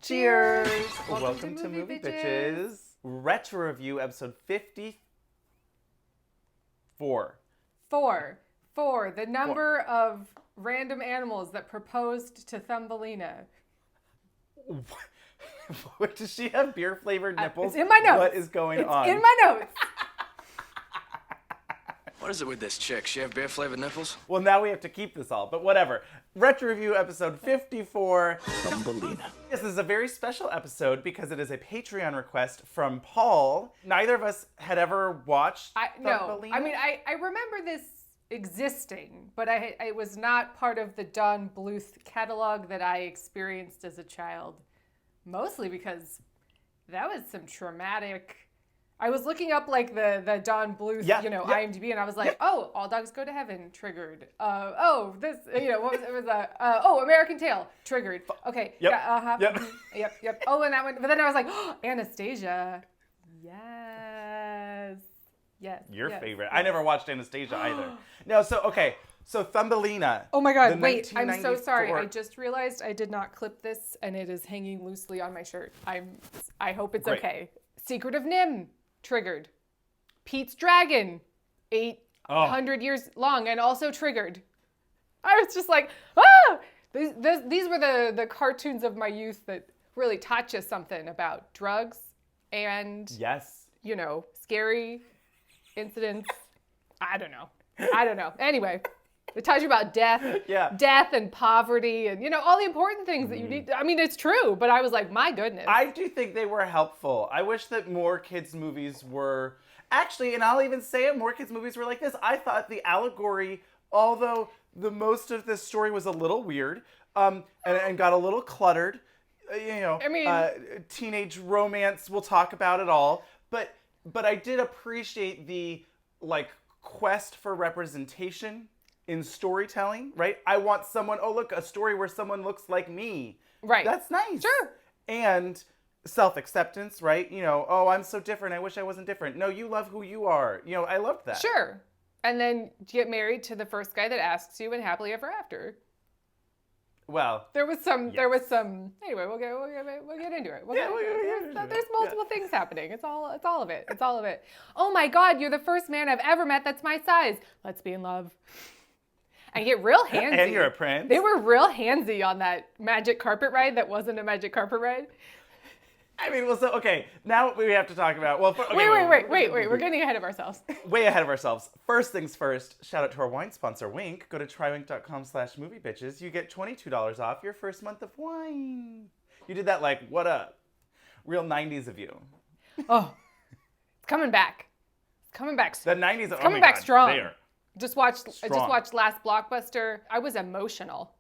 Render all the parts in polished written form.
Cheers! Welcome to Movie Bitches. Retro Review episode 54. Four. The number of random animals that proposed to Thumbelina. What, does she have beer-flavored nipples? It's in my notes. What is going on? It's in my notes. What is it with this chick? She have beer-flavored nipples? Well, now we have to keep this all, but whatever. Retro Review episode 54. Thumbelina. This is a very special episode because it is a Patreon request from Paul. Neither of us had ever watched Thumbelina. No, I mean, I remember this existing, but it was not part of the Don Bluth catalog that I experienced as a child. Mostly because that was some traumatic... I was looking up like the Don Bluth, IMDb, and I was like, oh, All Dogs Go to Heaven, triggered. What was it? American Tail, triggered. Okay, Yep. Yep. Oh, and that one, but then I was like, oh, Anastasia, yes. Your favorite. I never watched Anastasia either. No, so Thumbelina. Oh my God, wait, I'm so sorry. I just realized I did not clip this, and it is hanging loosely on my shirt. I hope it's Great. okay. Secret of Nim, triggered. Pete's Dragon, 800 years long and also triggered. I was just like, ah! These were the cartoons of my youth that really taught you something about drugs and, Yes. scary incidents. I don't know. Anyway, it taught you about death, death and poverty and, all the important things that you need. I mean, it's true, but I was like, my goodness. I do think they were helpful. I wish that more kids' movies were... Actually, and I'll even say it, more kids' movies were like this. I thought the allegory, although the most of this story was a little weird and got a little cluttered, teenage romance, we'll talk about it all. But I did appreciate the, quest for representation in storytelling, right? I want a story where someone looks like me. Right. That's nice. Sure. And self-acceptance, right? I'm so different. I wish I wasn't different. No, you love who you are. I loved that. Sure. And then get married to the first guy that asks you and happily ever after. Well, there was some, anyway, we'll get into it. There's multiple things happening. It's all of it. Oh my God, you're the first man I've ever met that's my size. Let's be in love. I get real handsy. And you're a prince. They were real handsy on that magic carpet ride that wasn't a magic carpet ride. I mean, now we have to talk about, wait, we're getting ahead of ourselves. Way ahead of ourselves. First things first, shout out to our wine sponsor, Wink. Go to trywink.com/moviebitches. You get $22 off your first month of wine. You did that what up? Real 90s of you. Oh, it's coming back. The 90s, it's coming back strong. There. I just watched last Blockbuster. I was emotional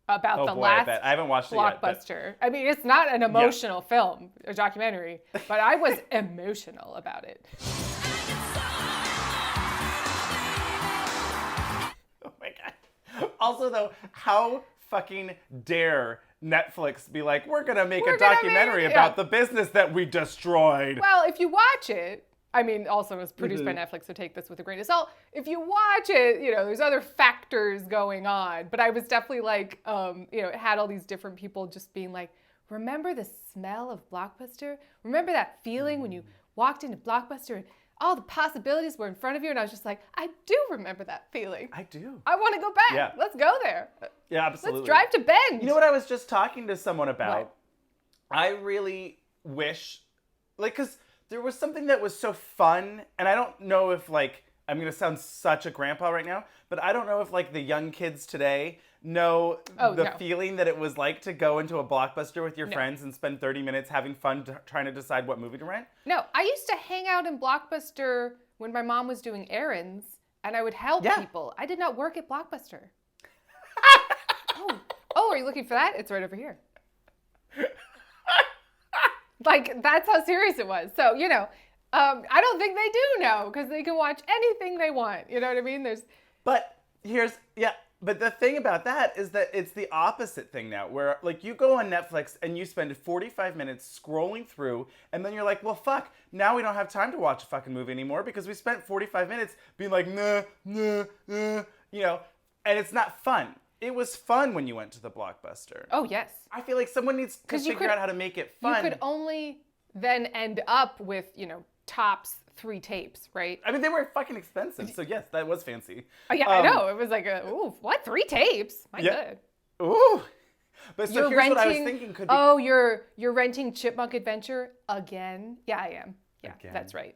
about last I haven't watched Blockbuster. I mean, it's not an emotional film or documentary, but I was emotional about it. Oh my God. Also, though, how fucking dare Netflix be like, we're going to make a documentary about the business that we destroyed. Well, if you watch it, I mean, also it was produced by Netflix, so take this with a grain of salt. If you watch it, there's other factors going on. But I was definitely it had all these different people just being like, remember the smell of Blockbuster? Remember that feeling when you walked into Blockbuster and all the possibilities were in front of you? And I was just like, I do remember that feeling. I do. I want to go back. Yeah. Let's go there. Yeah, absolutely. Let's drive to Bend. You know what I was just talking to someone about? What? I really wish, because there was something that was so fun, and I don't know if, I'm going to sound such a grandpa right now, but I don't know if, the young kids today know the feeling that it was like to go into a Blockbuster with your friends and spend 30 minutes having fun trying to decide what movie to rent. No, I used to hang out in Blockbuster when my mom was doing errands, and I would help people. I did not work at Blockbuster. Oh, are you looking for that? It's right over here. That's how serious it was. So, I don't think they do know because they can watch anything they want. You know what I mean? But the thing about that is that it's the opposite thing now where you go on Netflix and you spend 45 minutes scrolling through and then you're like, well, fuck, now we don't have time to watch a fucking movie anymore because we spent 45 minutes being like, nah, and it's not fun. it was fun when you went to the Blockbuster. Oh, yes. I feel like someone needs to 'Cause you figure could- out how to make it fun. You could only then end up with, tops 3 tapes, right? I mean, they were fucking expensive, so yes, that was fancy. Oh, yeah, I know. It was like, ooh, what? 3 tapes? My Yeah. God. Ooh. But so You're here's renting, what I was thinking could be... Oh, you're renting Chipmunk Adventure again? Yeah, I am. Yeah, Again. that's right.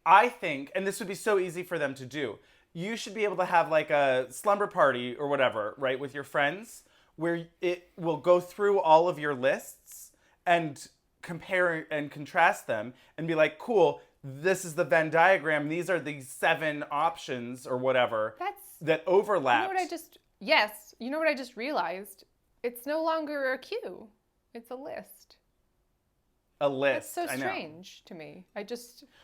I think, and this would be so easy for them to do, you should be able to have like a slumber party or whatever, right, with your friends, where it will go through all of your lists and compare and contrast them and be like, cool, this is the Venn diagram. These are the 7 options or whatever that overlap. You know what I just realized? It's no longer a queue. It's a list. A list. That's so strange to me.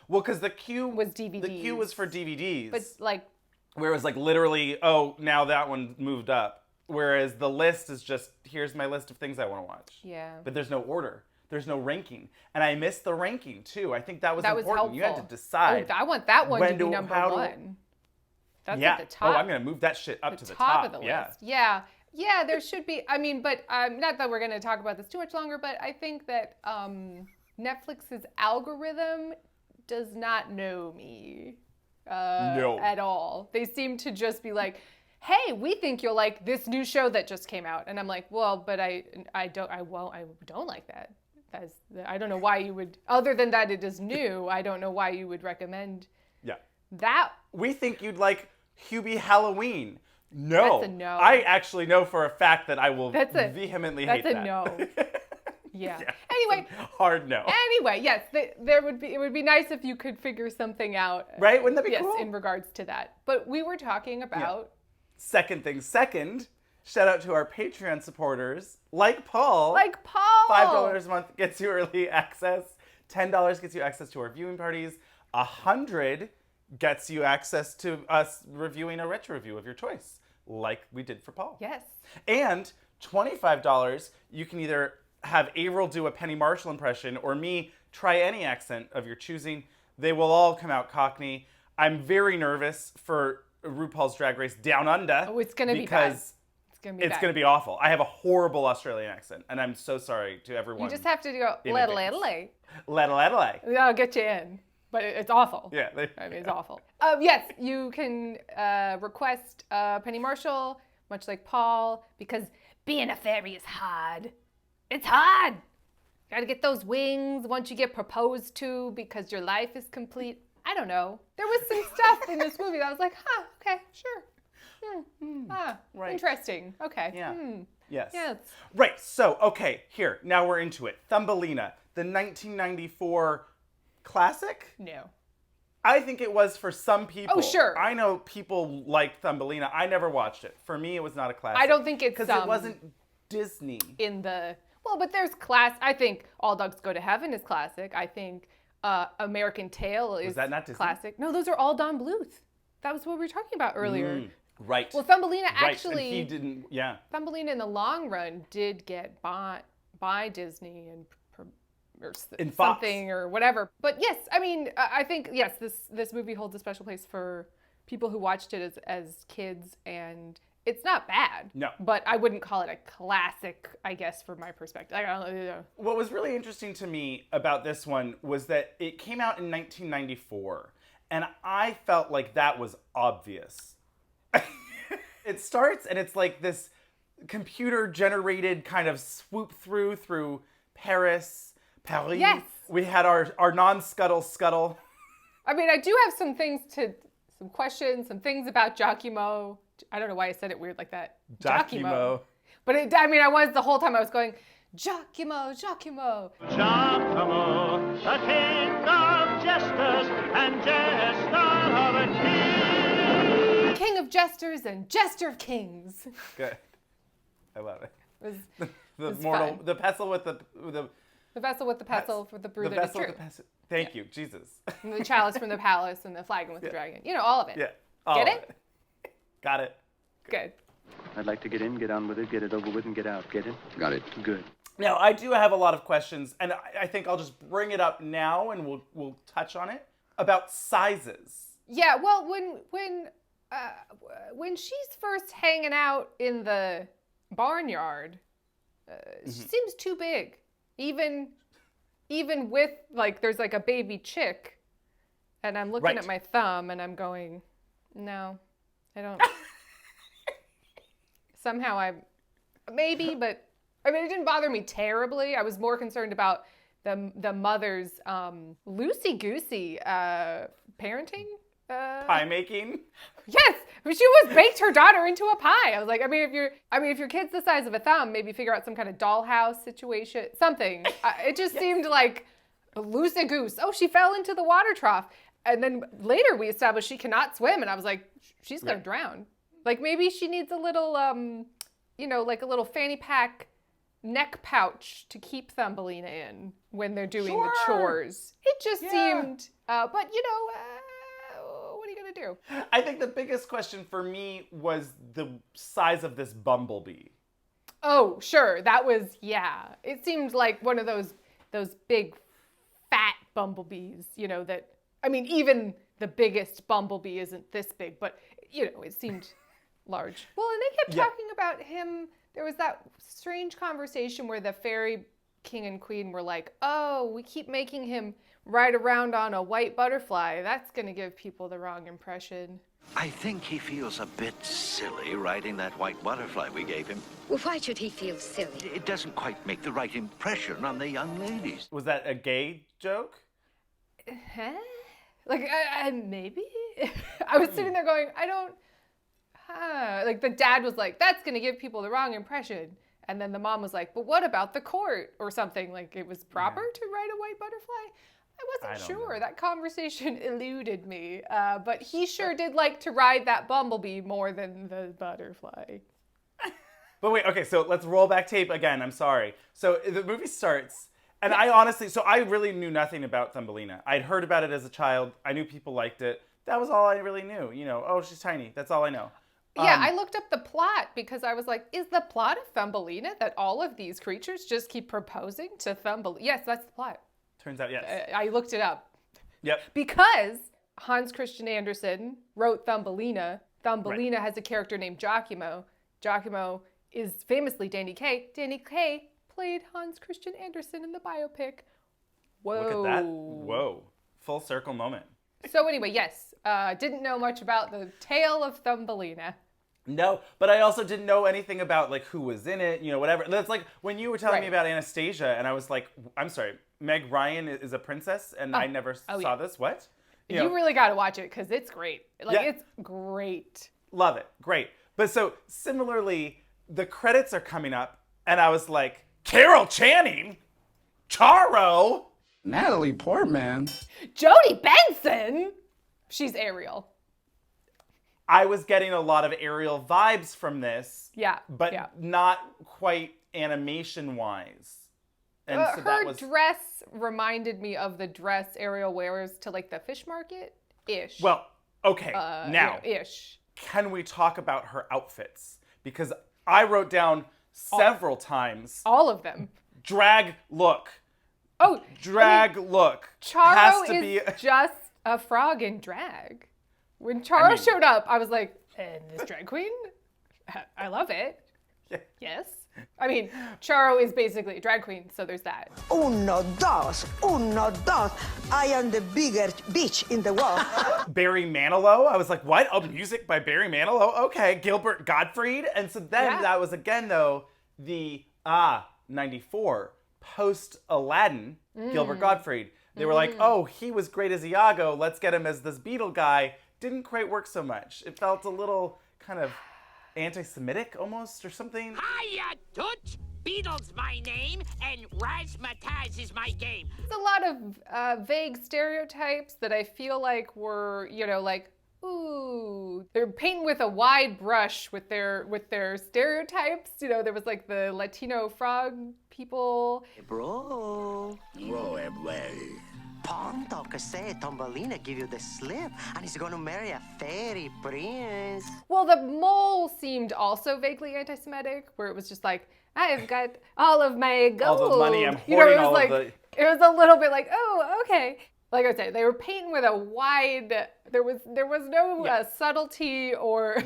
Well, because the queue was DVDs. The queue was for DVDs. But like, where it was like literally, oh, now that one moved up. Whereas the list is just, here's my list of things I want to watch. Yeah. But there's no order. There's no ranking. And I missed the ranking too. I think that was important. Helpful. You had to decide. Oh, I want that one to be number 1. That's at the top. Oh, I'm going to move that shit up to the top top. of the yeah. list. Yeah. Yeah, there should be. I mean, but not that we're going to talk about this too much longer, but I think that Netflix's algorithm does not know me at all. They seem to just be like, hey, we think you'll like this new show that just came out. And I'm like, well, but I don't like that. I don't know why you would, other than that it is new, I don't know why you would recommend that. We think you'd like Hubie Halloween. No. That's a no. I actually know for a fact that I will vehemently hate that. That's a no. Yeah. Anyway. Hard no. Anyway, yes, it would be nice if you could figure something out. Right? Wouldn't that be cool? Yes, in regards to that. But we were talking about... Second thing second, shout out to our Patreon supporters, like Paul. Like Paul! $5 a month gets you early access. $10 gets you access to our viewing parties. $100 gets you access to us reviewing a retro review of your choice, like we did for Paul. Yes. And $25, you can either have Avaryl do a Penny Marshall impression or me try any accent of your choosing. They will all come out Cockney. I'm very nervous for RuPaul's Drag Race Down Under. Oh, it's going to be bad. It's going to be awful. I have a horrible Australian accent, and I'm so sorry to everyone. You just have to go, Ledley. Ledley. I'll get you in. But it's awful. Yeah. It's awful. Yes, you can request Penny Marshall, much like Paul, because being a fairy is hard. It's hard. Got to get those wings once you get proposed to because your life is complete. I don't know. There was some stuff in this movie that I was like, okay, sure. Right. Interesting. Okay. Yeah. Yes. Yes. Right. So, okay, here. Now we're into it. Thumbelina, the 1994 classic? No. I think it was for some people. Oh, sure. I know people like Thumbelina. I never watched it. For me, it was not a classic. I don't think it's... Because it wasn't Disney. But there's class. I think All Dogs Go to Heaven is classic. I think American Tail is that not Disney? Classic. No, those are all Don Bluth. That was what we were talking about earlier. Right. Well, Thumbelina right. actually... And he didn't, yeah. Thumbelina in the long run did get bought by Disney or something or whatever. But yes, I mean, I think, yes, this movie holds a special place for people who watched it as kids, and it's not bad. No. But I wouldn't call it a classic, I guess, from my perspective. I don't know. What was really interesting to me about this one was that it came out in 1994, and I felt like that was obvious. It starts, and it's like this computer-generated kind of swoop through Paris. Yes. We had our non-scuttle. I mean, I do have some questions, some things about Giacomo. I don't know why I said it weird like that. Giacomo. But the whole time I was going, Giacomo. Giacomo, the king of jesters and jester of a king. King of jesters and jester of kings. Good. I love it. Fun. The pestle with the vessel with the pestle for the brew the that is vessel true. with the pestle. Thank you, Jesus. And the chalice from the palace and the flagon with the dragon. You know, all of it. Yeah. Get it? Got it. Good. I'd like to get in, get on with it, get it over with, and get out. Get it? Got it. Good. Now, I do have a lot of questions, and I think I'll just bring it up now, and we'll touch on it, about sizes. Yeah, well, when when she's first hanging out in the barnyard, she seems too big. Even with, like, there's like a baby chick, and I'm looking at my thumb and I'm going, no, I don't. Somehow maybe, but I mean, it didn't bother me terribly. I was more concerned about the mother's loosey-goosey parenting. Pie making? Yes, she was baked her daughter into a pie. I was like, if your kid's the size of a thumb, maybe figure out some kind of dollhouse situation, something. It just seemed like a loosey-goose. Oh, she fell into the water trough. And then later we established she cannot swim, and I was like, she's gonna drown. Like, maybe she needs a little, like a little fanny pack neck pouch to keep Thumbelina in when they're doing the chores. It just seemed, but what are you gonna do? I think the biggest question for me was the size of this bumblebee. Oh, sure. That was, it seemed like one of those big fat bumblebees, that, I mean, even the biggest bumblebee isn't this big, but, it seemed large. Well, and they kept talking about him. There was that strange conversation where the fairy king and queen were like, oh, we keep making him ride around on a white butterfly. That's going to give people the wrong impression. I think he feels a bit silly riding that white butterfly we gave him. Well, why should he feel silly? It doesn't quite make the right impression on the young ladies. Was that a gay joke? Huh? Like, maybe? I was sitting there going, like, the dad was like, that's going to give people the wrong impression. And then the mom was like, but what about the court or something? Like, it was proper to ride a white butterfly? I wasn't sure. That conversation eluded me. But he sure did like to ride that bumblebee more than the butterfly. But wait, okay, so let's roll back tape again. I'm sorry. So the movie starts, and I really knew nothing about Thumbelina. I'd heard about it as a child. I knew people liked it. That was all I really knew. Oh, she's tiny. That's all I know. Yeah, I looked up the plot because I was like, is the plot of Thumbelina that all of these creatures just keep proposing to Thumbelina? Yes, that's the plot. Turns out, yes. I looked it up. Yep. Because Hans Christian Andersen wrote Thumbelina. Thumbelina has a character named Giacomo. Giacomo is famously Danny Kaye. Danny Kaye played Hans Christian Andersen in the biopic. Whoa. Look at that. Whoa. Full circle moment. So anyway, yes. Didn't know much about the tale of Thumbelina. No, but I also didn't know anything about, like, who was in it, whatever. That's like when you were telling me about Anastasia, and I was like, I'm sorry, Meg Ryan is a princess, and I never saw this. What? You really got to watch it because it's great. It's great. Love it. Great. But so similarly, the credits are coming up, and I was like, Carol Channing? Charo? Natalie Portman? Jodie Benson? She's Ariel. I was getting a lot of Ariel vibes from this. Yeah. But not quite animation-wise. And so her dress reminded me of the dress Ariel wears to, like, the fish market-ish. Well, okay, now, ish. Can we talk about her outfits? Because I wrote down several times. All of them. Drag look. Oh, drag look. Charo is just a frog in drag. When Charo showed up, I was like, and this drag queen? I love it. Yeah. Yes. I mean, Charo is basically a drag queen, so there's that. Uno, dos. I am the biggest bitch in the world. Barry Manilow. I was like, what? Oh, music by Barry Manilow? Okay. Gilbert Gottfried. And so then that was again, though, the 94 post-Aladdin Gilbert Gottfried. They were like, oh, he was great as Iago. Let's get him as this Beetle guy. Didn't quite work so much. It felt a little kind of anti-Semitic almost or something. Hiya, Toots! Beetle's my name, and Razzmatazz is my game. It's a lot of vague stereotypes that I feel like were, like, ooh, they're painting with a wide brush with their stereotypes. There was like the Latino frog people. Hey, bro. Ponto que say Thumbelina give you the slip, and he's gonna marry a fairy prince. Well, the mole seemed also vaguely anti-Semitic, where it was just like, I've got all of my gold. All the money, I'm hoarding it was all like, of the... It was a little bit like, oh, okay. Like I said, they were painting with a wide. There was no subtlety or.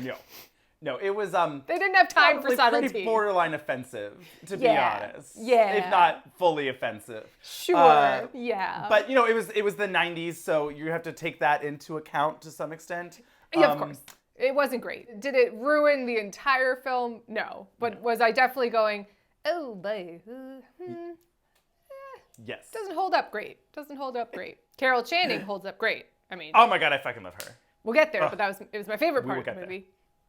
No, it was They didn't have time for subtlety. Pretty borderline offensive, to be honest. Yeah. If not fully offensive. Sure. Yeah. But it was the 90s, so you have to take that into account to some extent. Yeah, of course. It wasn't great. Did it ruin the entire film? No. But was I definitely going, oh boy. Yes. Doesn't hold up great. Carol Channing holds up great. I mean. Oh my God, I fucking love her. We'll get there, but it was my favorite part of the movie.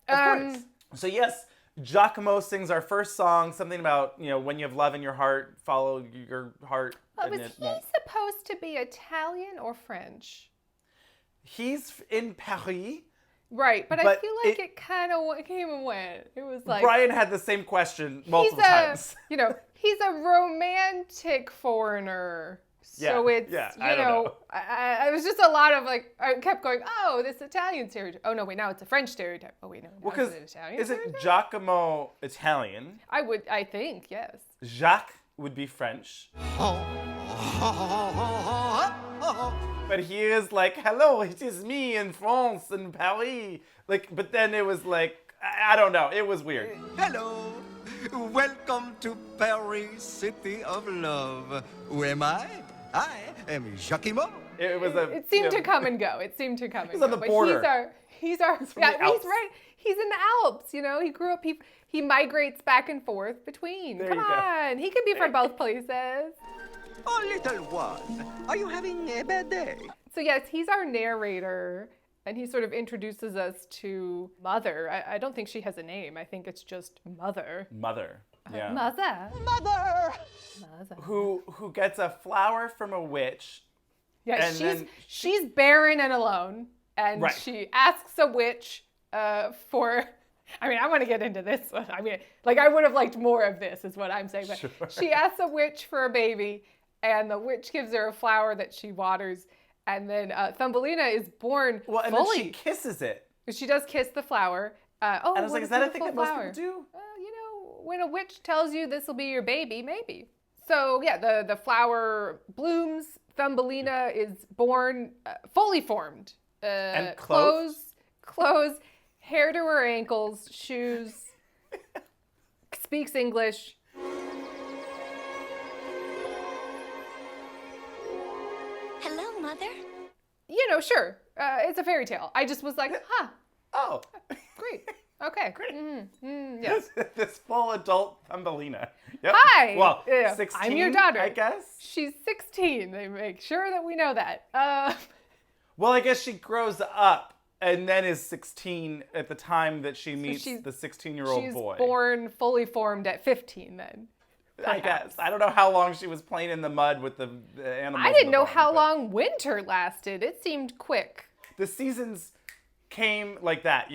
Of course. So yes, Giacomo sings our first song, something about, when you have love in your heart, follow your heart. Was he supposed to be Italian or French? He's in Paris. Right, but I feel like it kind of came and went. It was like... Brian had the same question multiple times. He's a romantic foreigner. So it's, I don't know. I was just a lot of I kept going, oh, this Italian stereotype. Oh, no, wait, now it's a French stereotype. Oh, wait, no, because it's an Italian isn't Giacomo Italian? I think, yes. Jacques would be French. But he is like, hello, it is me in France, in Paris. But then it was I don't know. It was weird. Hello. Welcome to Paris, city of love. Who am I? I am Giacomo. It seemed to come and go. He's on the border. But he's right. He's in the Alps. He grew up. He migrates back and forth between. Come on, he can be from both places. Oh, little one, are you having a bad day? So yes, he's our narrator, and he sort of introduces us to Mother. I don't think she has a name. I think it's just Mother. Mother. Yeah. Mother. Who gets a flower from a witch. Yeah, she's barren and alone, and she asks a witch for. I mean, I want to get into this. I mean, I would have liked more of this, is what I'm saying. But she asks a witch for a baby, and the witch gives her a flower that she waters, and then Thumbelina is born fully. And then she kisses it. She does kiss the flower. And I was like, is that a thing that most people do? When a witch tells you this will be your baby, maybe. So yeah, the flower blooms. Thumbelina is born fully formed. And clothes, hair to her ankles, shoes, speaks English. Hello, Mother. Sure. It's a fairy tale. I just was like, huh. Oh. Great. Okay. Great. Yes. This full adult Thumbelina. Yep. Hi. Well, 16, I'm your daughter. I guess. She's 16. They make sure that we know that. Well, I guess she grows up and then is 16 at the time that she meets the 16-year-old boy. She's born fully formed at 15 then. I guess. I don't know how long she was playing in the mud with the animals. I didn't know how long winter lasted. It seemed quick. The seasons came like that,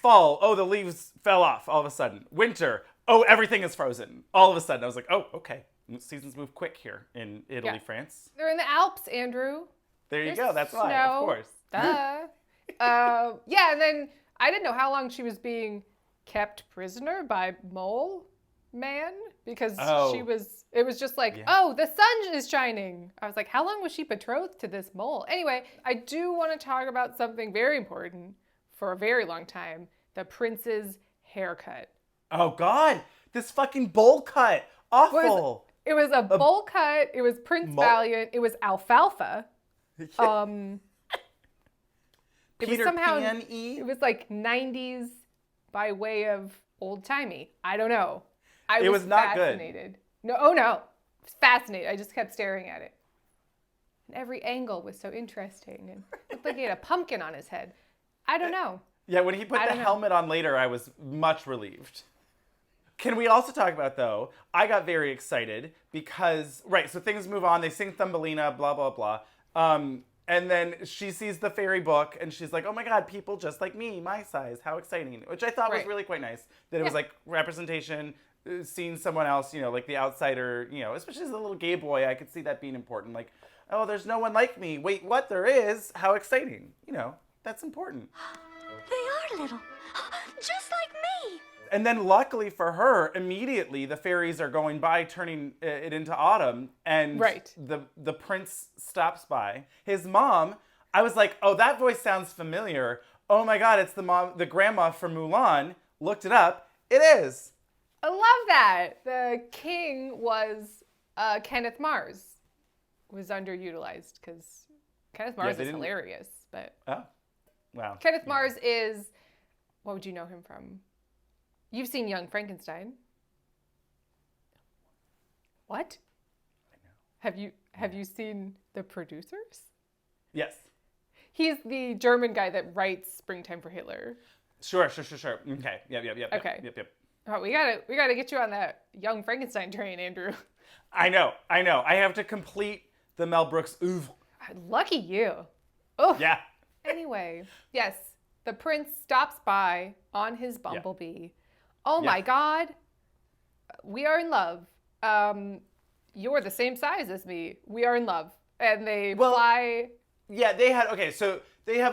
Fall, oh, the leaves fell off all of a sudden. Winter, oh, everything is frozen. All of a sudden, I was like, oh, okay. Seasons move quick here in Italy, France. They're in the Alps, Andrew. There's go. That's why, snow. Of course. Duh. Yeah, and then I didn't know how long she was being kept prisoner by Mole Man, because it was just like, oh, the sun is shining. I was like, how long was she betrothed to this mole? Anyway, I do want to talk about something very important for a very long time, the prince's haircut. Oh God, this fucking bowl cut. Awful. It was a bowl cut. It was Prince Valiant. It was alfalfa. It was somehow, it was like 90s by way of old-timey. I don't know. I was not fascinated. Good. No, it was fascinated. I just kept staring at it. And every angle was so interesting. And it looked like he had a pumpkin on his head. I don't know. Yeah, when he put the helmet on later, I was much relieved. Can we also talk about, though, I got very excited because, so things move on. They sing Thumbelina, blah, blah, blah. And then she sees the fairy book, and she's like, oh my God, people just like me, my size, how exciting. Which I thought was really quite nice. That it was like representation, seeing someone else, like the outsider, especially as a little gay boy, I could see that being important. Like, oh, there's no one like me. Wait, what? There is? How exciting. That's important. They are little, just like me. And then luckily for her, immediately the fairies are going by, turning it into autumn, and the prince stops by. His mom, I was like, oh, that voice sounds familiar. Oh my God, it's the grandma from Mulan. Looked it up. It is. I love that. The king was Kenneth Mars. Was underutilized because Kenneth Mars is hilarious. But wow. Kenneth Mars is, what would you know him from? You've seen Young Frankenstein. What? I know. Have you seen The Producers? Yes. He's the German guy that writes Springtime for Hitler. Sure. Okay. Yep. Okay. Yep. Oh, we gotta get you on that Young Frankenstein train, Andrew. I know. I have to complete the Mel Brooks oeuvre. Lucky you. Oh. Yeah. Anyway, yes, the prince stops by on his bumblebee. Yeah. Oh my God, we are in love. You're the same size as me. We are in love. And they fly. Yeah, they have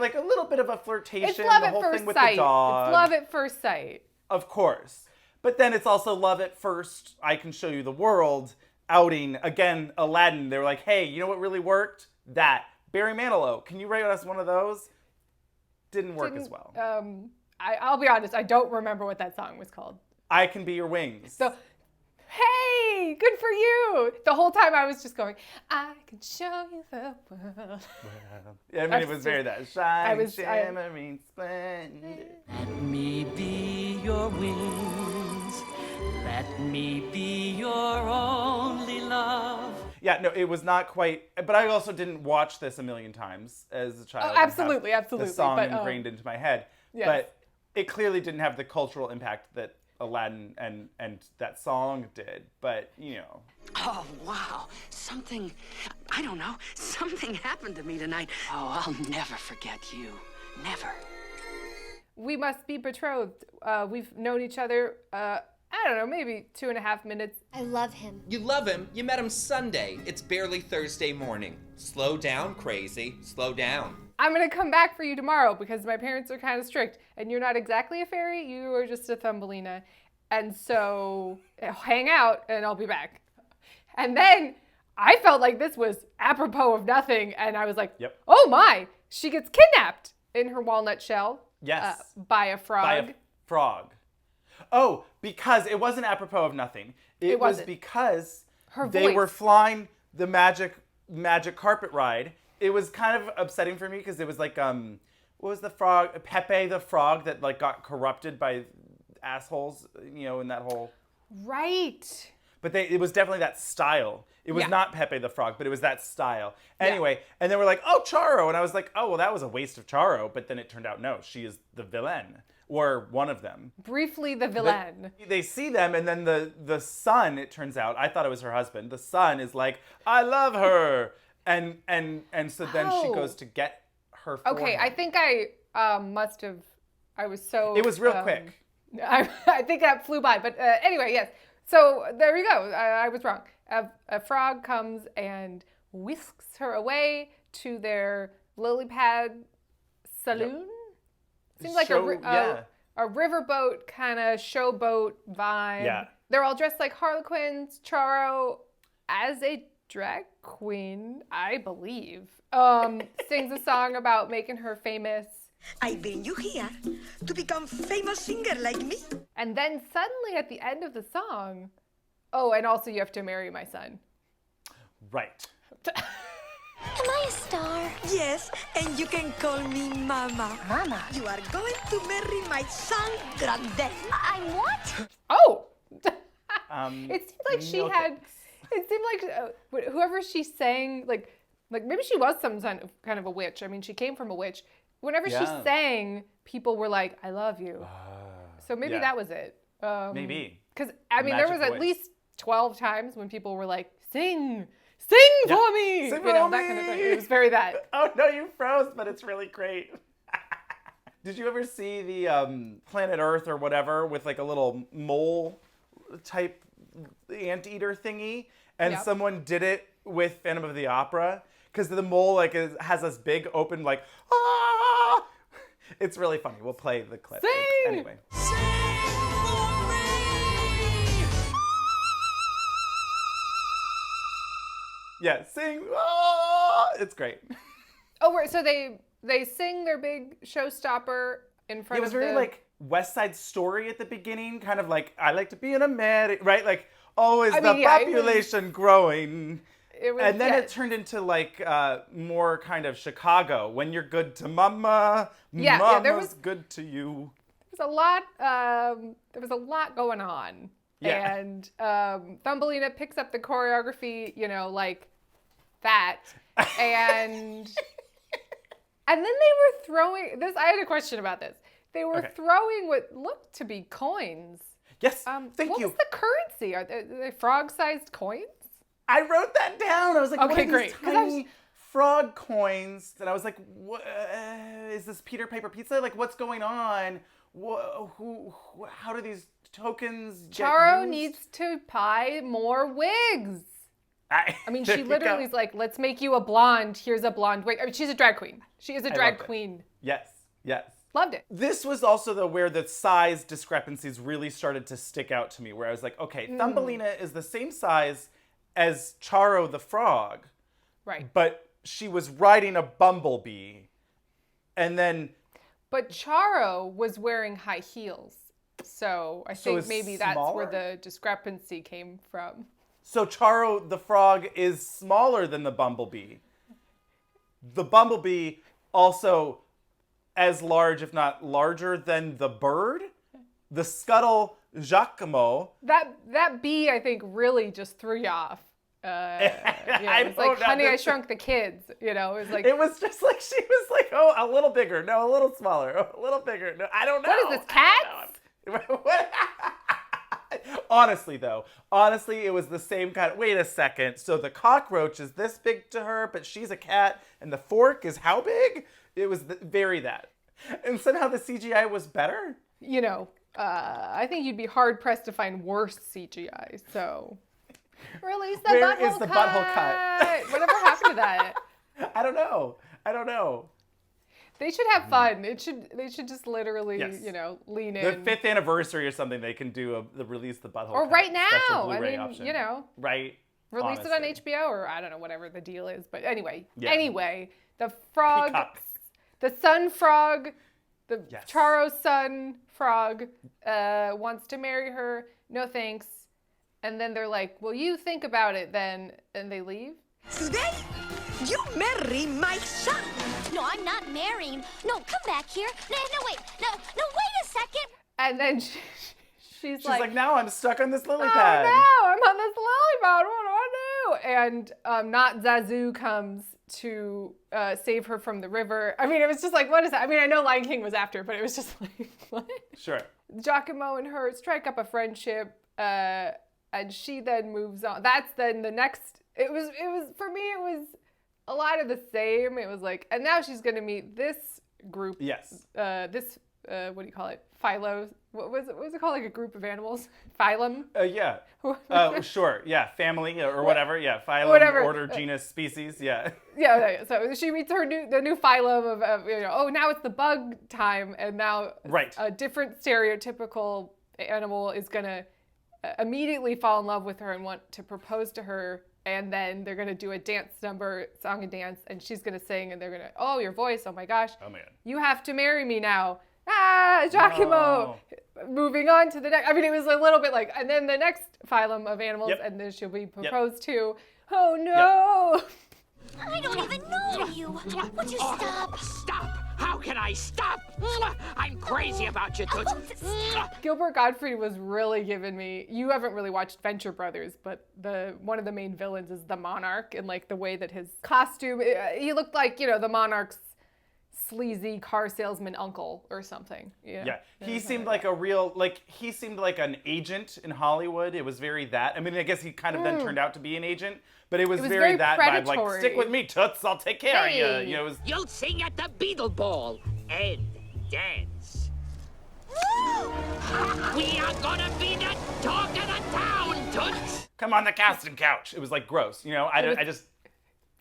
like a little bit of a flirtation. It's love the at whole first thing with sight. the dog. It's love at first sight. Of course. But then it's also love at first, I can show you the world outing. Again, Aladdin, they were like, hey, you know what really worked? That. Barry Manilow, can you write us one of those? Didn't work as well. I'll be honest, I don't remember what that song was called. I Can Be Your Wings. So, hey, good for you. The whole time I was just going, I can show you the world. Yeah, I mean, it was very that. Shining, shimmering, splendid. Let me be your wings. Let me be your only love. Yeah, no, it was not quite, but I also didn't watch this a million times as a child. Oh, absolutely. The song ingrained into my head. Yes. But it clearly didn't have the cultural impact that Aladdin and that song did. But, you know. Oh, wow. Something happened to me tonight. Oh, I'll never forget you. Never. We must be betrothed. We've known each other, I don't know, maybe 2.5 minutes. I love him. You love him? You met him Sunday. It's barely Thursday morning. Slow down, crazy. Slow down. I'm going to come back for you tomorrow because my parents are kind of strict. And you're not exactly a fairy. You are just a Thumbelina. And so hang out and I'll be back. And then I felt like this was apropos of nothing. And I was like, oh my, she gets kidnapped in her walnut shell. Yes. By a frog. By a frog. Oh, because it wasn't apropos of nothing. It was because they were flying the magic carpet ride. It was kind of upsetting for me because it was like, what was the frog? Pepe the frog that like got corrupted by assholes, you know, in that whole. Right. But it was definitely that style. It was not Pepe the frog, but it was that style. Anyway, and then we're like, oh, Charo. And I was like, oh, well, that was a waste of Charo. But then it turned out, no, she is the villain. Or one of them. Briefly, the villain. They see them, and then the son, it turns out, I thought it was her husband. The son is like, I love her. And so then she goes to get her for him. I think I must have, I was so... It was real quick. I think that flew by. But anyway, yes. So there you go. I was wrong. A frog comes and whisks her away to their lily pad saloon. Seems like a riverboat kind of showboat vibe. Yeah. They're all dressed like harlequins. Charo, as a drag queen, I believe, sings a song about making her famous. I bring you here to become famous singer like me. And then suddenly at the end of the song, oh, and also you have to marry my son. Right. Am I a star? Yes, and you can call me Mama. Mama? You are going to marry my son, Grande. I'm what? Oh! It seemed like she had... It seemed like whoever she sang, like maybe she was some kind of a witch. I mean, she came from a witch. Whenever she sang, people were like, I love you. So maybe that was it. Maybe. Because, I mean, there was at least 12 times when people were like, sing for me. Sing for that kind of thing. It was very that. Oh, no, you froze, but it's really great. Did you ever see the Planet Earth or whatever with like a little mole type anteater thingy? And someone did it with Phantom of the Opera. Because the mole like has this big open like, ah! It's really funny. We'll play the clip. Sing! Anyway. Sing for Yeah, sing. Oh, it's great. Oh, so they sing their big showstopper in front of It was very like West Side Story at the beginning, kind of like, I like to be an American, right? Like, always population growing. And then it turned into like more kind of Chicago. When you're good to mama, mama's good to you. There was a lot going on. Yeah. And Thumbelina picks up the choreography, like that. And then they were throwing this. I had a question about this. They were throwing what looked to be coins. Yes, thank you. What was the currency? Are they frog-sized coins? I wrote that down. I was like, okay, what are these tiny frog coins? And I was like, what, is this Peter Piper Pizza? Like, what's going on? How do these tokens get Charo used? needs to buy more wigs. I mean, she literally is like, let's make you a blonde. Here's a blonde wig. I mean, she's a drag queen. She is a drag queen. Yes. Loved it. This was also where the size discrepancies really started to stick out to me, where I was like, okay, Thumbelina is the same size as Charo the frog. Right. But she was riding a bumblebee. And then... But Charo was wearing high heels. So I think maybe that's where the discrepancy came from. So Charo the frog is smaller than the bumblebee. The bumblebee also as large, if not larger than the bird. The scuttle Giacomo. That bee, I think, really just threw you off. It was like, honey, I shrunk the kids. It was like... It was just like, she was like, oh, a little bigger. No, a little smaller. Oh, a little bigger. No, I don't know. What is this, cats? Honestly, it was the same kind of... Wait a second. So the cockroach is this big to her, but she's a cat, and the fork is how big? It was very that. And somehow the CGI was better? I think you'd be hard-pressed to find worse CGI, so... Release the Where butthole is the butthole cut? Whatever happened to that? I don't know. They should have fun. They should just literally, lean in. The 5th anniversary or something, they can do the release the butthole or cut, right now. I mean, option. Right. Release honestly. it on HBO or I don't know, whatever the deal is. But anyway, Yeah. the frog, Peacocks. the sun frog, Charo's son frog wants to marry her. No thanks. And then they're like, well, you think about it then. And they leave. Today, you marry my son. No, I'm not marrying. No, come back here. No, wait. No, wait a second. And then she's like, now I'm stuck on this lily pad. Oh, no, I'm on this lily pad. What do I do? And not Zazu comes to save her from the river. I mean, it was just like, what is that? I mean, I know Lion King was after, but it was just like, what? Sure. Giacomo and her strike up a friendship. And she then moves on. That's then the next. It was for me. It was a lot of the same. It was like, and now she's gonna meet this group. Yes. What do you call it? Philo. What was it called? Like a group of animals? Phylum. Yeah. Sure. Yeah. Family or whatever. Yeah. Phylum. Whatever. Order. Genus. Species. Yeah. Yeah. So she meets the new phylum of oh, now it's the bug time, and now a different stereotypical animal is gonna immediately fall in love with her and want to propose to her, and then they're gonna do a dance number, song and dance, and she's gonna sing, and they're gonna, oh, your voice, oh my gosh, oh man, you have to marry me now, Giacomo. No. Moving on to the next. I mean, it was a little bit like, and then the next phylum of animals, and then she'll be proposed to. Oh no! I don't even know you. Would you stop? Stop! How can I stop? I'm crazy about you, Toots. Gilbert Gottfried was really giving me. You haven't really watched Venture Brothers, but one of the main villains is the Monarch, and like the way that his costume, he looked like the Monarch's sleazy car salesman uncle or something. Yeah, he seemed like a real, he seemed like an agent in Hollywood. It was very that. I mean, I guess he kind of then turned out to be an agent, but it was very that predatory vibe. Like, stick with me, Toots. I'll take care of you. It was. You'll sing at the Beetle Ball and dance. We are gonna be the talk of the town, Toots. Come on the casting couch. It was like gross. I just.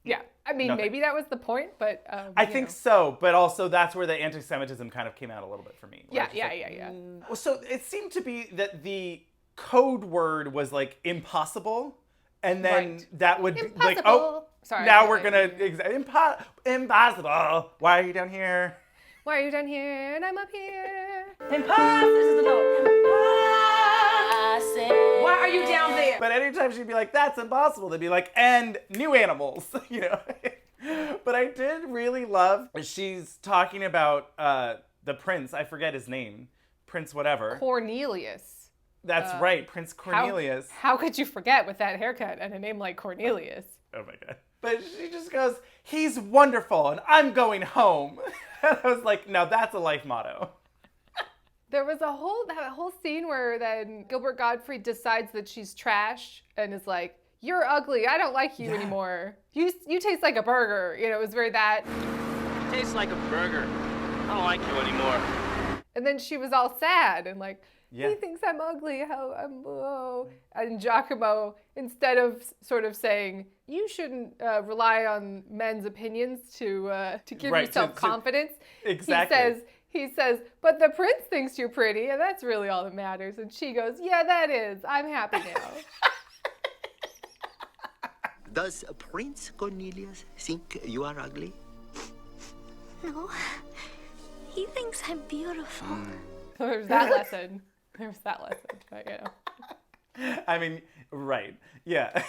Yeah, I mean, maybe that was the point, but... I think so, but also that's where the anti-Semitism kind of came out a little bit for me. Yeah. So it seemed to be that the code word was, like, impossible, And then Right. that would Impossible. be like, oh, Sorry, now I we're can't- gonna impossible. Why are you down here? Why are you down here and I'm up here? Why are you down there? But anytime she'd be like, that's impossible, they'd be like, and new animals, you know. But I did really love, she's talking about the prince, I forget his name, Prince whatever. Cornelius. That's right, Prince Cornelius. How could you forget with that haircut and a name like Cornelius? Oh my God. But she just goes, he's wonderful and I'm going home. And I was like, now that's a life motto. There was that whole scene where then Gilbert Gottfried decides that she's trash and is like, you're ugly, I don't like you anymore. You taste like a burger. You know, it was very that. Tastes like a burger. I don't like you anymore. And then she was all sad and like, Yeah. he thinks I'm ugly, And Giacomo, instead of sort of saying, you shouldn't rely on men's opinions to give Right, yourself confidence. Exactly. He says, but the prince thinks you're pretty, and that's really all that matters. And she goes, yeah, that is. I'm happy now. Does Prince Cornelius think you are ugly? No. He thinks I'm beautiful. There's that lesson. But, you know. I mean, right. Yeah.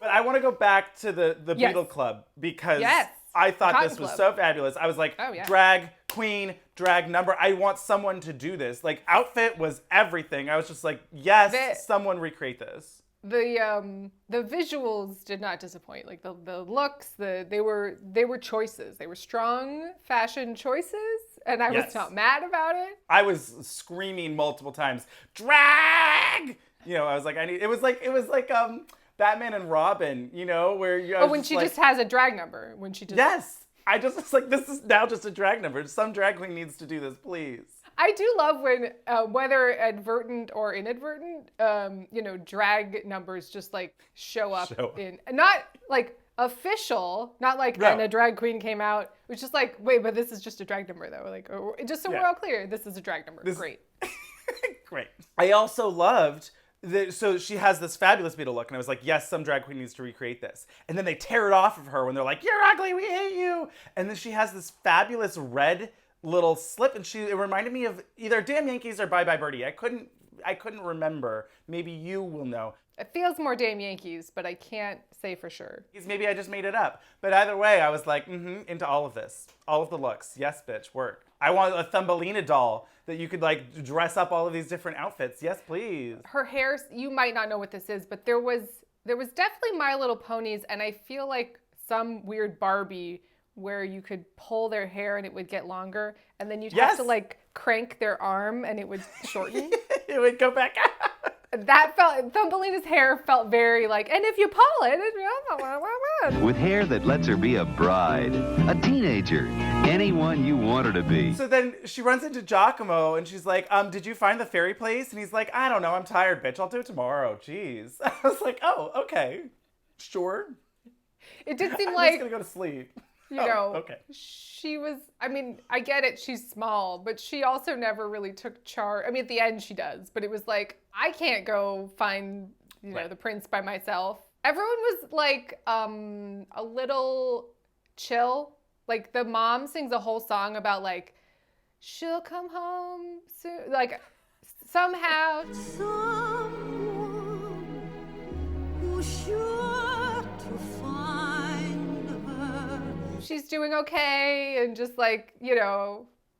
But I want to go back to the Yes. Beetle Club because Yes. I thought Cotton this was Club. so fabulous. I was like, Oh, yeah. drag queen, drag number. I want someone to do this. Like, outfit was everything. I was just like, yes, someone recreate this. The visuals did not disappoint. Like the looks, they were choices. They were strong fashion choices, and I was Yes. not mad about it. I was screaming multiple times, drag! You know, I was like, it was like Batman and Robin, you know, where you. When she just has a drag number. When she just. Yes! I just was like, this is now just a drag number. Some drag queen needs to do this, please. I do love when, whether advertent or inadvertent, drag numbers just like show up in, not like official, not like No. and a drag queen came out. It was just like, wait, but this is just a drag number though. Like, just so we're all clear, this is a drag number. Great. Great. I also loved so she has this fabulous Beetle look, and I was like, yes, some drag queen needs to recreate this. And then they tear it off of her when they're like, you're ugly, we hate you. And then she has this fabulous red little slip, and it reminded me of either Damn Yankees or Bye Bye Birdie. I couldn't remember. Maybe you will know. It feels more Damn Yankees, but I can't say for sure. Maybe I just made it up. But either way, I was like, into all of this. All of the looks. Yes, bitch, work. I want a Thumbelina doll that you could like dress up all of these different outfits. Yes, please. Her hair, you might not know what this is, but there was definitely My Little Ponies, and I feel like some weird Barbie where you could pull their hair and it would get longer, and then you'd have to like crank their arm and it would shorten. It would go back out. Thumbelina's hair felt very like, and if you pull it, With hair that lets her be a bride, a teenager, anyone you want her to be. So then she runs into Giacomo and she's like, did you find the fairy place? And he's like, I don't know, I'm tired, bitch. I'll do it tomorrow. Jeez. I was like, oh, okay. Sure. It did seem I'm like just gonna go to sleep. Okay. She was, I mean, I get it, she's small, but she also never really took charge. I mean, at the end she does, but it was like, I can't go find, the prince by myself. Everyone was like a little chill. Like the mom sings a whole song about like, she'll come home soon. Like somehow. Someone who's sure to find her. She's doing okay, and just like,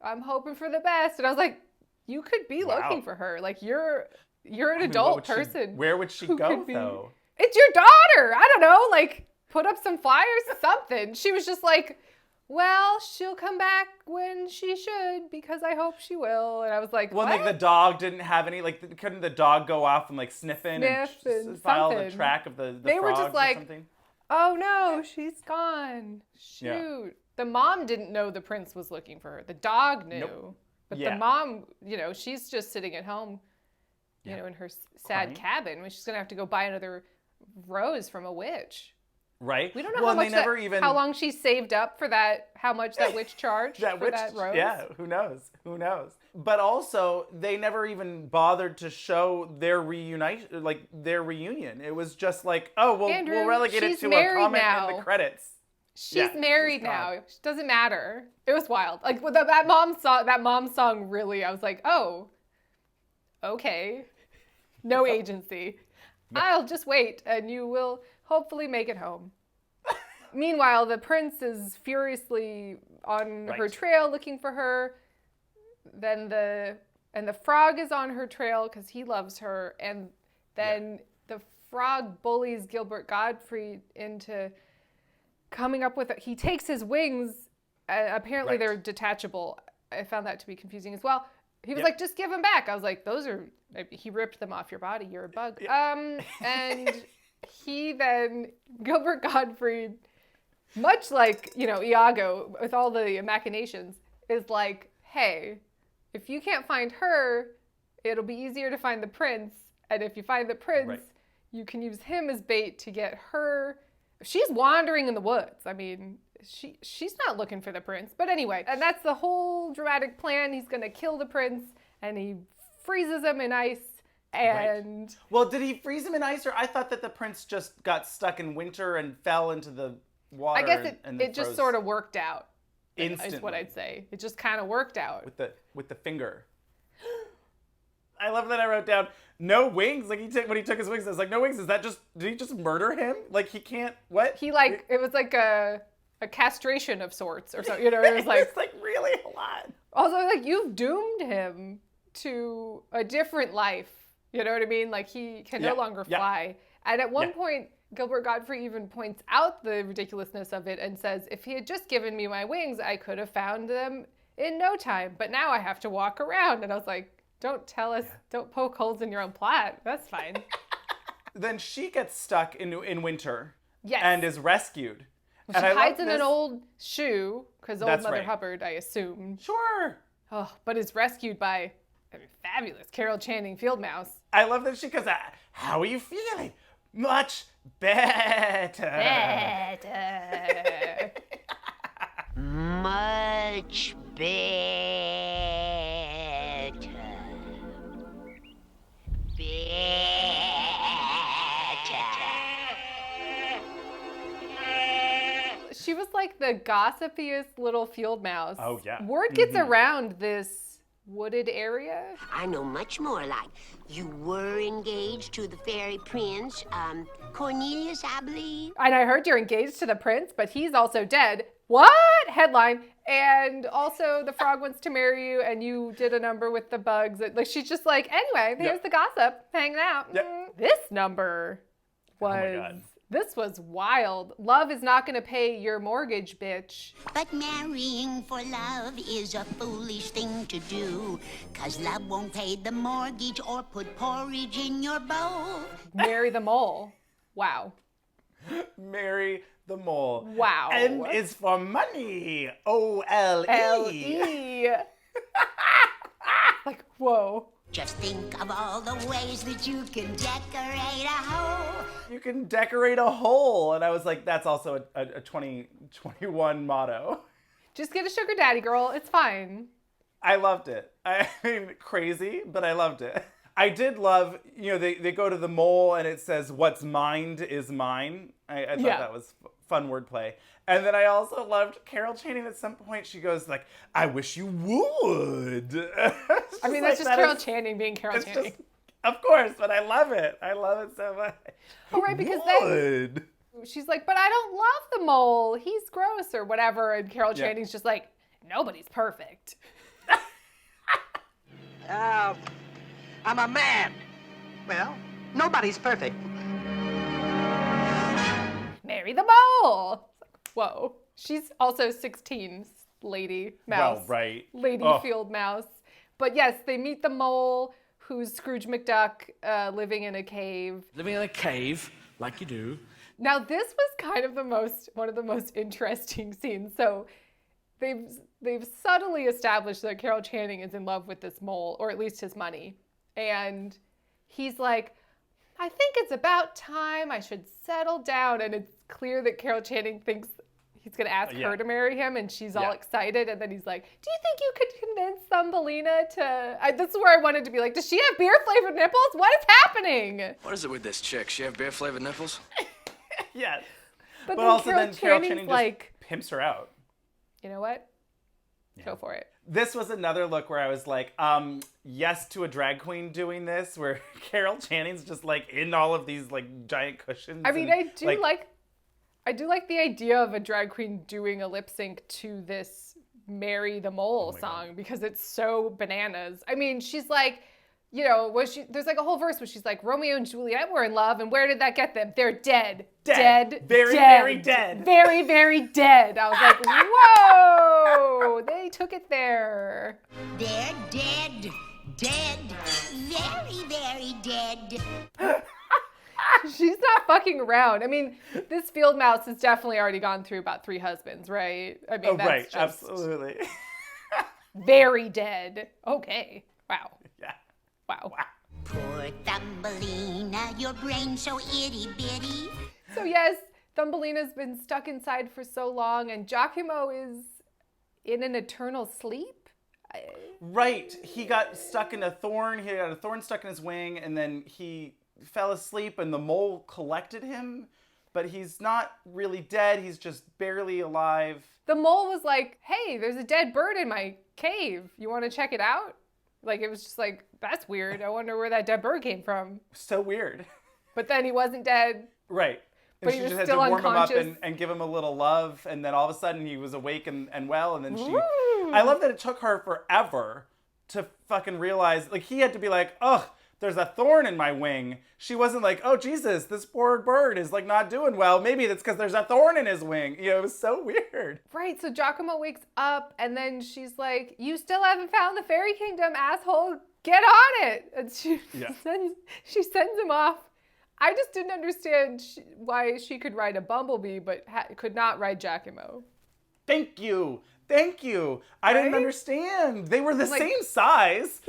I'm hoping for the best. And I was like, you could be looking for her. Like you're an adult person. Where would she go though? It's your daughter. I don't know. Like put up some flyers, something. She was just like, well, she'll come back when she should because I hope she will. And I was like, well, what? like the dog didn't have any. Like, couldn't the dog go off and like sniff and follow the track of the They were frogs just or like, something? oh no, she's gone. Shoot. Yeah. The mom didn't know the prince was looking for her. The dog knew. Nope. But Yeah. the mom, she's just sitting at home, in her sad Crying. cabin when she's going to have to go buy another rose from a witch. Right? We don't know well, how long she saved up for that, how much that witch charged that for that rose. Yeah, who knows? Who knows? But also, they never even bothered to show their their reunion. It was just like, oh, we'll relegate it to a comment in the credits. She's married now. It doesn't matter. It was wild. Like with that mom song really, I was like, oh, okay. No agency. I'll just wait and you will hopefully make it home. Meanwhile, the prince is furiously on her trail looking for her. Then the frog is on her trail because he loves her. And then the frog bullies Gilbert Gottfried into coming up with he takes his wings. Apparently they're detachable. I found that to be confusing as well. He was like, just give them back. I was like, he ripped them off your body. You're a bug. And he then, Gilbert Gottfried, much like, Iago, with all the machinations, is like, hey, if you can't find her, it'll be easier to find the prince. And if you find the prince, you can use him as bait to get her. She's wandering in the woods. I mean, she's not looking for the prince. But anyway, and that's the whole dramatic plan. He's going to kill the prince, and he freezes him in ice. And well, did he freeze him in ice, or I thought that the prince just got stuck in winter and fell into the water? I guess it just sort of worked out. Instantly. Is what I'd say. It just kind of worked out with the finger. I love that I wrote down no wings. Like when he took his wings, I was like, no wings. Did he just murder him? Like he can't. What? It was like a castration of sorts or something. It was like it's like really a lot. Also, like you've doomed him to a different life. You know what I mean? Like he can no longer fly. And at one point, Gilbert Gottfried even points out the ridiculousness of it and says, if he had just given me my wings, I could have found them in no time. But now I have to walk around. And I was like, don't tell us, don't poke holes in your own plot. That's fine. Then she gets stuck in winter. Yes. And is rescued. Well, she hides in an old shoe, because old Mother right. Hubbard, I assume. Sure. Oh, but is rescued by fabulous Carol Channing Fieldmouse. I love that she goes, how are you feeling? Much better. Much better. She was like the gossipiest little field mouse. Oh, yeah. Word gets around this wooded area. I know much more, like you were engaged to the fairy prince, Cornelius, I believe. And I heard you're engaged to the prince, but he's also dead. What? Headline. And also the frog wants to marry you, and you did a number with the bugs. Like she's just like, anyway, here's the gossip, hanging out. Yep. This number was, this was wild. Love is not gonna pay your mortgage, bitch. But marrying for love is a foolish thing to do, 'cause love won't pay the mortgage or put porridge in your bowl. Marry the mole. Wow. Marry the mole. Wow. M is for money. O-L-E. L-E. Like, whoa. Just think of all the ways that you can decorate a hole. You can decorate a hole. And I was like, that's also a 2021 motto. Just get a sugar daddy, girl. It's fine. I loved it. I mean, crazy, but I loved it. I did love, they go to the mole and it says, what's mined is mine. I thought that was fun wordplay. And then I also loved Carol Channing. At some point, she goes like, I wish you would. I mean, that's just Carol Channing being Carol Channing. Of course, but I love it. I love it so much. Oh, right, because then she's like, but I don't love the mole. He's gross or whatever. And Carol Channing's just like, nobody's perfect. I'm a man. Well, nobody's perfect. Marry the mole. Whoa. She's also 16, Lady Mouse. Well, right. Lady Field Mouse. But yes, they meet the mole, who's Scrooge McDuck, living in a cave. Living in a cave, like you do. Now, this was kind of one of the most interesting scenes. So they've subtly established that Carol Channing is in love with this mole, or at least his money. And he's like, I think it's about time I should settle down. And it's clear that Carol Channing thinks he's going to ask her to marry him, and she's all excited. And then he's like, do you think you could convince Thumbelina to... this is where I wanted to be like, does she have beer-flavored nipples? What is happening? What is it with this chick? She have beer-flavored nipples? Yes. But also Carol then Carol Channing's Channing just like, pimps her out. you know what? Go for it. This was another look where I was like, yes to a drag queen doing this, where Carol Channing's just like in all of these like giant cushions. I mean, I do like the idea of a drag queen doing a lip sync to this Marry the Mole song because it's so bananas. I mean, she's like, you know, there's like a whole verse where she's like, Romeo and Juliet were in love, and where did that get them? They're dead. Dead. Very, dead. very dead. Very, very dead. I was like, whoa, they took it there. They're dead. Dead. Very, very dead. She's not fucking around. I mean, this field mouse has definitely already gone through about 3 husbands, right? I mean, that's right, just absolutely. very dead. Okay. Wow. Yeah. Wow. Poor Thumbelina, your brain's so itty-bitty. So yes, Thumbelina's been stuck inside for so long, and Giacomo is in an eternal sleep? Right. He got stuck in a thorn. He had a thorn stuck in his wing, and then he fell asleep, and the mole collected him. But he's not really dead. He's just barely alive. The mole was like, hey, there's a dead bird in my cave. You want to check it out? Like, it was just like, that's weird. I wonder where that dead bird came from. So weird. But then he wasn't dead. Right. And But she he was just had to still warm him up unconscious. and give him a little love. And then all of a sudden he was awake and well. And then she... Ooh. I love that it took her forever to fucking realize... Like, he had to be like, ugh, there's a thorn in my wing. She wasn't like, oh, Jesus, this poor bird is, like, not doing well. Maybe that's because there's a thorn in his wing. You know, it was so weird. Right, so Giacomo wakes up, and then she's like, you still haven't found the fairy kingdom, asshole. Get on it. And she sends him off. I just didn't understand why she could ride a bumblebee, but could not ride Giacomo. Thank you. Thank you. I didn't understand. They were the same size.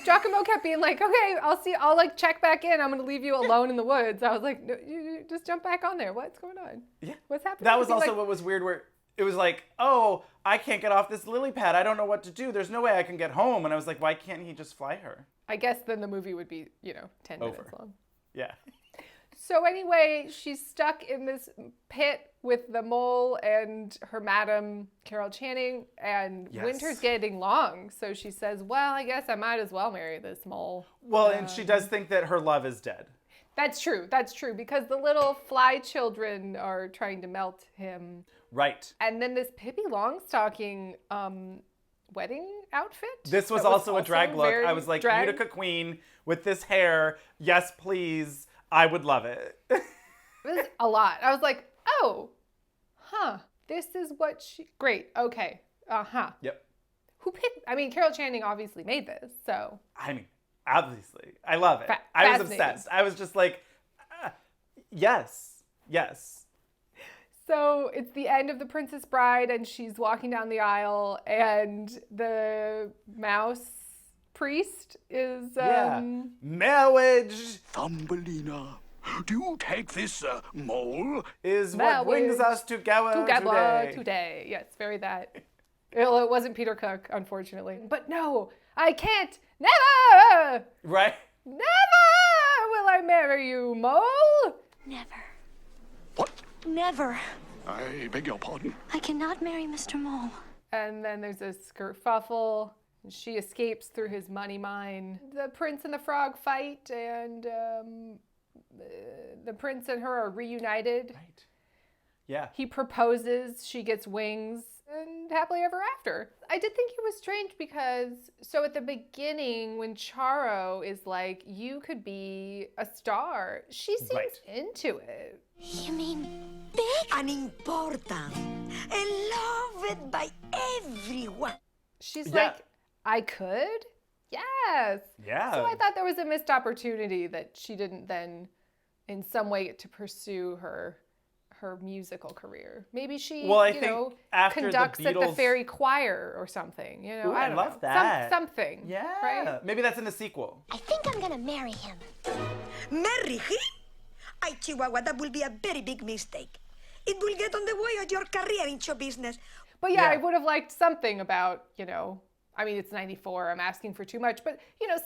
Giacomo kept being like, okay, I'll like check back in. I'm going to leave you alone in the woods. I was like, no, you just jump back on there. What's going on? Yeah. What's happening? That was also what was weird, where it was like, oh, I can't get off this lily pad. I don't know what to do. There's no way I can get home. And I was like, why can't he just fly her? I guess then the movie would be, 10 Over. minutes long. Yeah. So anyway, she's stuck in this pit with the mole and her madam, Carol Channing, and winter's getting long. So she says, well, I guess I might as well marry this mole. Well, and she does think that her love is dead. That's true, because the little fly children are trying to melt him. Right. And then this Pippi Longstocking wedding outfit. This was also a drag look. I was like, Utica Queen with this hair. Yes, please. I would love it. This is a lot. I was like, oh, this is what she... Great, okay, Yep. Carol Channing obviously made this, so... I mean, obviously. I love it. I was obsessed. I was just like, yes. So it's the end of The Princess Bride, and she's walking down the aisle, and the mouse priest is... Marriage. Thumbelina, do you take this mole? Is what brings us together today. Yes, very that. Well, it wasn't Peter Cook, unfortunately. But no, I can't. Never! Right? Never will I marry you, mole. Never. Never. I beg your pardon? I cannot marry Mr. Mole. And then there's a kerfuffle. She escapes through his money mine. The prince and the frog fight, and the prince and her are reunited. Right. Yeah. He proposes, she gets wings, and happily ever after. I did think it was strange because, so at the beginning, when Charo is like, you could be a star, she seems into it. You mean big? And important. And loved by everyone. She's like, I could? Yes. Yeah. So I thought there was a missed opportunity that she didn't then, in some way, get to pursue her musical career. Maybe she, after conducts the at the Beatles... fairy choir or something. Ooh, I don't love know. that. Something. Yeah. Right? Maybe that's in the sequel. I think I'm gonna marry him. Marry him? I, Chihuahua, that will be a very big mistake. It will get on the way of your career in show business. But yeah, I would have liked something about, I mean, it's 94, I'm asking for too much, but,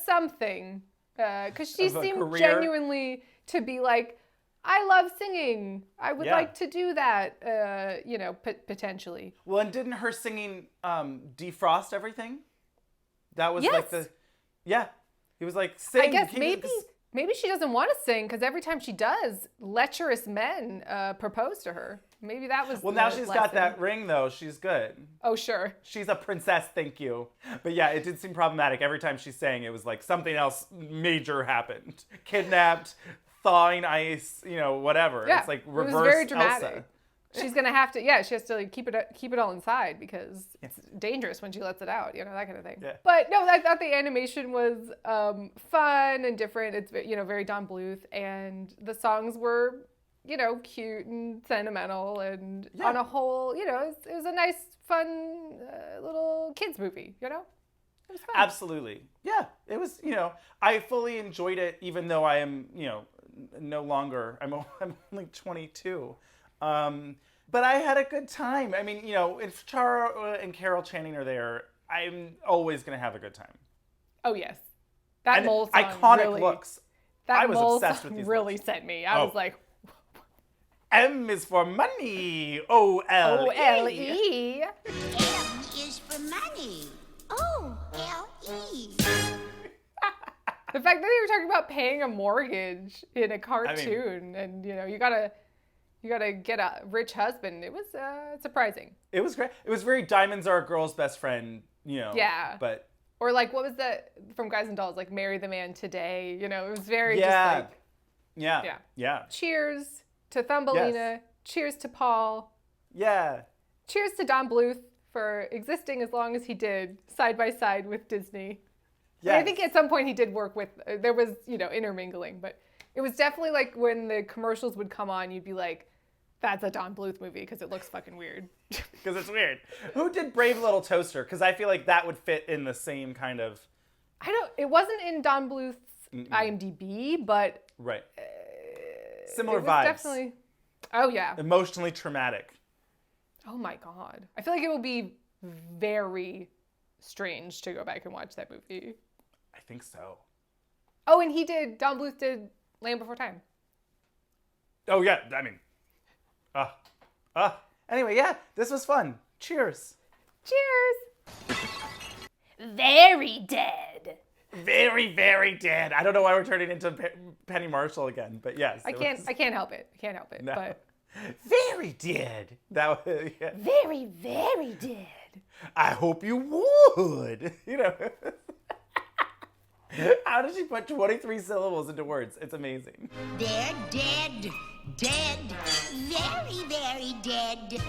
something. Because she seemed genuinely to be like, I love singing. I would like to do that, potentially. Well, and didn't her singing defrost everything? That was like the... Yeah. He was like, sing. I guess maybe she doesn't want to sing because every time she does, lecherous men propose to her. Maybe that was Well, now she's got that ring, though. She's good. Oh, sure. She's a princess, thank you. But yeah, it did seem problematic. Every time she sang, it was like something else major happened. Kidnapped, thawing ice, whatever. Yeah, it's like reverse it was very dramatic. Elsa. She's gonna have to, she has to like, keep it all inside because it's dangerous when she lets it out, that kind of thing. Yeah. But no, I thought the animation was fun and different. It's very Don Bluth, and the songs were cute and sentimental, and on a whole, it was a nice, fun little kids movie. It was fun. Absolutely, yeah. It was. I fully enjoyed it, even though I am no longer. I'm only 22. But I had a good time. I mean, if Tara and Carol Channing are there, I'm always going to have a good time. Oh, yes. That mole song iconic really, looks. That I was mole obsessed song with these really looks. sent me. I was like... M is for money. O-L-E. O-L-E. M is for money. O-L-E. The fact that they were talking about paying a mortgage in a cartoon, and you gotta get a rich husband. It was surprising. It was great. It was very Diamonds Are a Girl's Best Friend, Yeah. But or like, what was that from Guys and Dolls? Like, Marry the Man Today. It was very just like... Yeah. Cheers to Thumbelina. Yes. Cheers to Paul. Yeah. Cheers to Don Bluth for existing as long as he did, side by side with Disney. Yeah. I think at some point he did work with, there was, intermingling, but it was definitely like when the commercials would come on, you'd be like, that's a Don Bluth movie because it looks fucking weird. Because it's weird. Who did Brave Little Toaster? Because I feel like that would fit in the same kind of... It wasn't in Don Bluth's IMDb, but... Right. Similar vibes. Definitely... Oh, yeah. Emotionally traumatic. Oh, my God. I feel like it will be very strange to go back and watch that movie. I think so. Oh, and Don Bluth did Land Before Time. Oh, yeah. I mean... Anyway, yeah. This was fun. Cheers. Cheers. Very dead. Very, very dead. I don't know why we're turning into Penny Marshall again, but yes. I can't help it. No. But very dead. That was, yeah. Very, very dead. I hope you would. How did she put 23 syllables into words? It's amazing. They're dead. Dead. Very, very dead.